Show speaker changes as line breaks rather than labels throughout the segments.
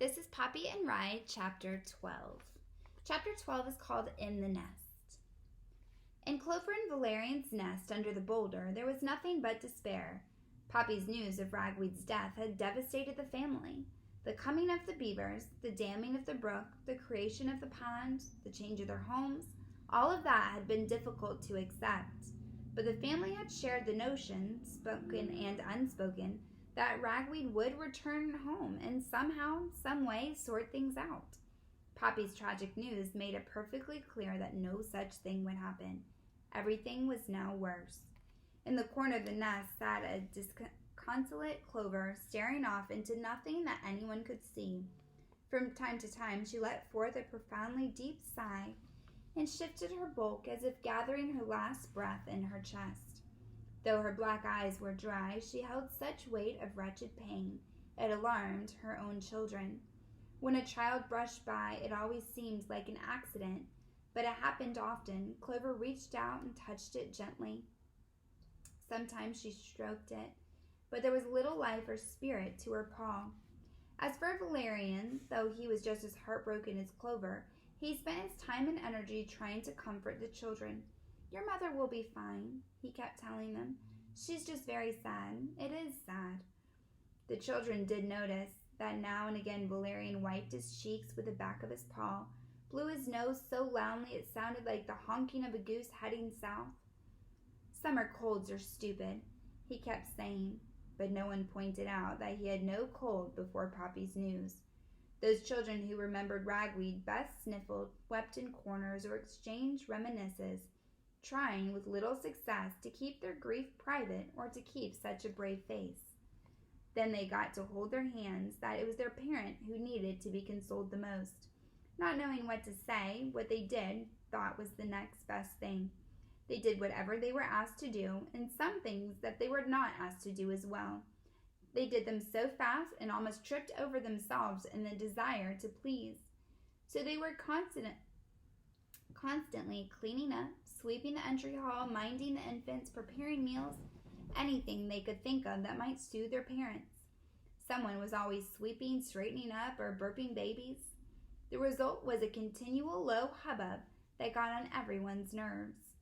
This is Poppy and Rye Chapter 12. Chapter 12 is called In the Nest. In Clover and Valerian's nest under the boulder, there was nothing but despair. Poppy's news of Ragweed's death had devastated the family. The coming of the beavers, the damming of the brook, the creation of the pond, the change of their homes, all of that had been difficult to accept. But the family had shared the notion, spoken and unspoken, that Ragweed would return home and somehow, some way, sort things out. Poppy's tragic news made it perfectly clear that no such thing would happen. Everything was now worse. In the corner of the nest sat a disconsolate Clover, staring off into nothing that anyone could see. From time to time she let forth a profoundly deep sigh and shifted her bulk as if gathering her last breath in her chest. Though her black eyes were dry, she held such weight of wretched pain, it alarmed her own children. When a child brushed by, it always seemed like an accident, but it happened often. Clover reached out and touched it gently. Sometimes she stroked it, but there was little life or spirit to her paw. As for Valerian, though he was just as heartbroken as Clover, he spent his time and energy trying to comfort the children. "Your mother will be fine," he kept telling them. "She's just very sad. It is sad." The children did notice that now and again Valerian wiped his cheeks with the back of his paw, blew his nose so loudly it sounded like the honking of a goose heading south. "Summer colds are stupid," he kept saying, but no one pointed out that he had no cold before Poppy's news. Those children who remembered Ragweed best sniffled, wept in corners, or exchanged reminiscences, trying with little success to keep their grief private or to keep such a brave face. Then they got to hold their hands that it was their parent who needed to be consoled the most. Not knowing what to say, what they did thought was the next best thing. They did whatever they were asked to do, and some things that they were not asked to do as well. They did them so fast and almost tripped over themselves in the desire to please. So they were constantly cleaning up, sweeping the entry hall, minding the infants, preparing meals, anything they could think of that might soothe their parents. Someone was always sweeping, straightening up, or burping babies. The result was a continual low hubbub that got on everyone's nerves.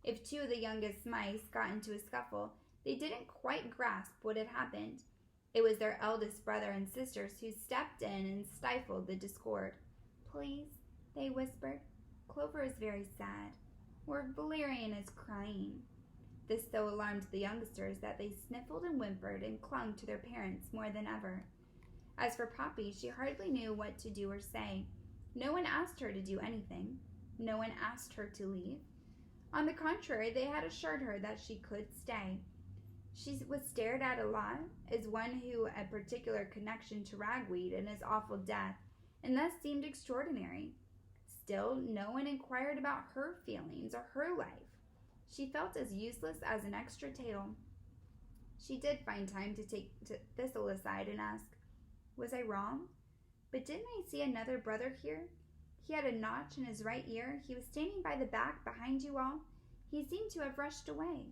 If two of the youngest mice got into a scuffle, they didn't quite grasp what had happened. It was their eldest brother and sisters who stepped in and stifled the discord. "Please," they whispered, "Clover is very sad, or Valerian is crying." This so alarmed the youngsters that they sniffled and whimpered and clung to their parents more than ever. As for Poppy, she hardly knew what to do or say. No one asked her to do anything. No one asked her to leave. On the contrary, they had assured her that she could stay. She was stared at a lot as one who had a particular connection to Ragweed and his awful death, and thus seemed extraordinary. Still, no one inquired about her feelings or her life. She felt as useless as an extra tail. She did find time to take Thistle aside and ask, "Was I wrong? But didn't I see another brother here? He had a notch in his right ear. He was standing by the back behind you all. He seemed to have rushed away."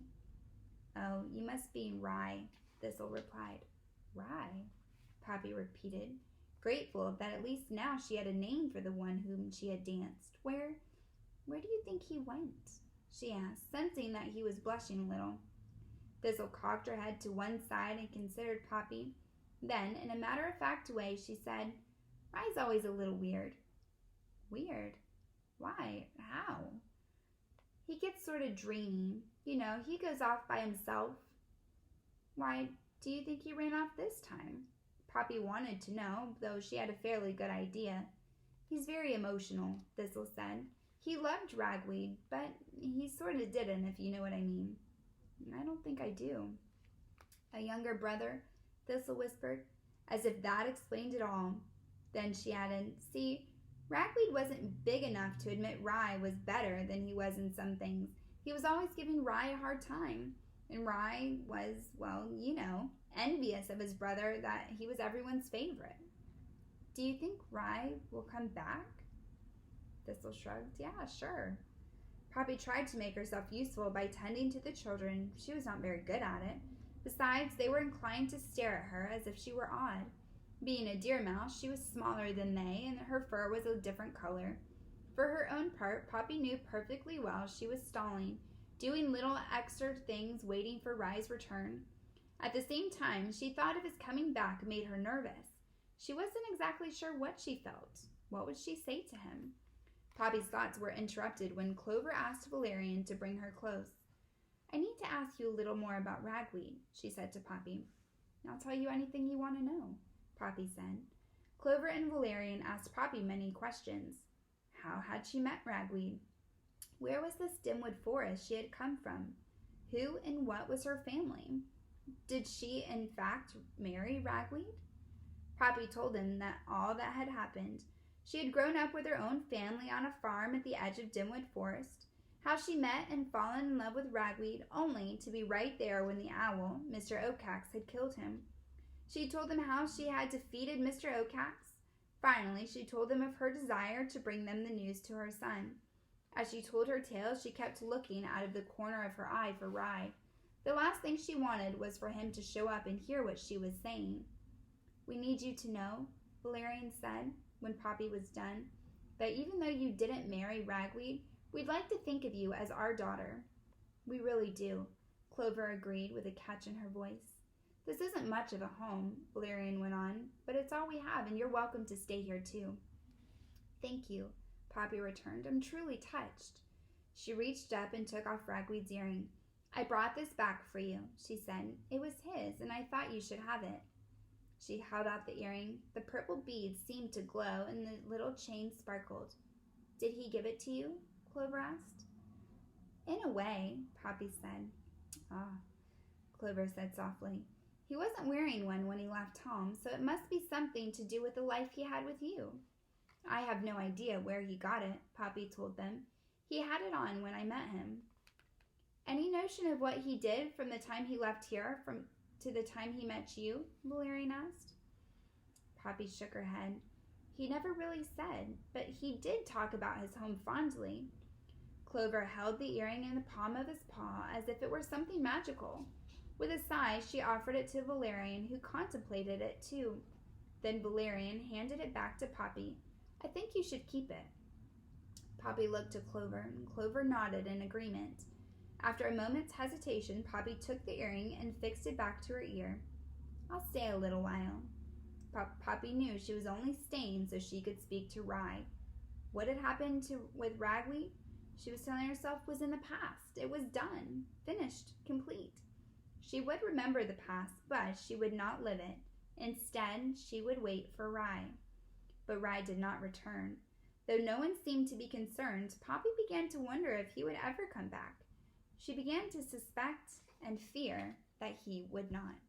"Oh, you must be Rye," Thistle replied. "Rye?" Poppy repeated, grateful that at least now she had a name for the one whom she had danced. Where do you think he went?" she asked, sensing that he was blushing a little. Thistle cocked her head to one side and considered Poppy. Then, in a matter-of-fact way, she said, "Rye's always a little weird." "Weird? Why? How?" "He gets sort of dreamy. You know, he goes off by himself." "Why do you think he ran off this time?" Poppy wanted to know, though she had a fairly good idea. "He's very emotional," Thistle said. "He loved Ragweed, but he sort of didn't, if you know what I mean." "I don't think I do." "A younger brother?" Thistle whispered, as if that explained it all. Then she added, "See, Ragweed wasn't big enough to admit Rye was better than he was in some things. He was always giving Rye a hard time. And Rye was, well, you know, envious of his brother that he was everyone's favorite." "Do you think Rye will come back?" Thistle shrugged. "Yeah, sure." Poppy tried to make herself useful by tending to the children. She was not very good at it. Besides, they were inclined to stare at her as if she were odd. Being a deer mouse, she was smaller than they, and her fur was a different color. For her own part, Poppy knew perfectly well she was stalling, doing little extra things waiting for Rye's return. At the same time, she thought of his coming back made her nervous. She wasn't exactly sure what she felt. What would she say to him? Poppy's thoughts were interrupted when Clover asked Valerian to bring her close. "I need to ask you a little more about ragweed," she said to Poppy. "I'll tell you anything you want to know," Poppy said. Clover and Valerian asked Poppy many questions. How had she met ragweed? Where was this dimwood forest she had come from? Who and what was her family? Did she, in fact, marry ragweed? Poppy told them that all that had happened. She had grown up with her own family on a farm at the edge of Dimwood Forest, how she met and fallen in love with ragweed only to be right there when the owl, Mr. Oakhax, had killed him. She told them how she had defeated Mr. Oakhax. Finally, she told them of her desire to bring them the news to her son. As she told her tale, she kept looking out of the corner of her eye for Rye. The last thing she wanted was for him to show up and hear what she was saying. "We need you to know," Valerian said, when Poppy was done, "that even though you didn't marry ragweed, we'd like to think of you as our daughter." "We really do," Clover agreed with a catch in her voice. "This isn't much of a home," Valerian went on, "but it's all we have, and you're welcome to stay here too." "Thank you," Poppy returned. "I'm truly touched." She reached up and took off ragweed's earring. "I brought this back for you," she said. "It was his, and I thought you should have it." She held out the earring. The purple beads seemed to glow, and the little chain sparkled. "Did he give it to you?" Clover asked. "In a way," Poppy said. "Ah," Clover said softly. "He wasn't wearing one when he left home, so it must be something to do with the life he had with you." "I have no idea where he got it," Poppy told them. "He had it on when I met him." "Any notion of what he did from the time he left here to the time he met you?" Valerian asked. Poppy shook her head. "He never really said, but he did talk about his home fondly." Clover held the earring in the palm of his paw as if it were something magical. With a sigh, she offered it to Valerian, who contemplated it too. Then Valerian handed it back to Poppy. "I think you should keep it." Poppy looked to Clover, and Clover nodded in agreement. After a moment's hesitation, Poppy took the earring and fixed it back to her ear. "I'll stay a little while." Poppy knew she was only staying so she could speak to Rye. What had happened with ragweed, she was telling herself, was in the past. It was done, finished, complete. She would remember the past, but she would not live it. Instead, she would wait for Rye. But Rye did not return. Though no one seemed to be concerned, Poppy began to wonder if he would ever come back. She began to suspect and fear that he would not.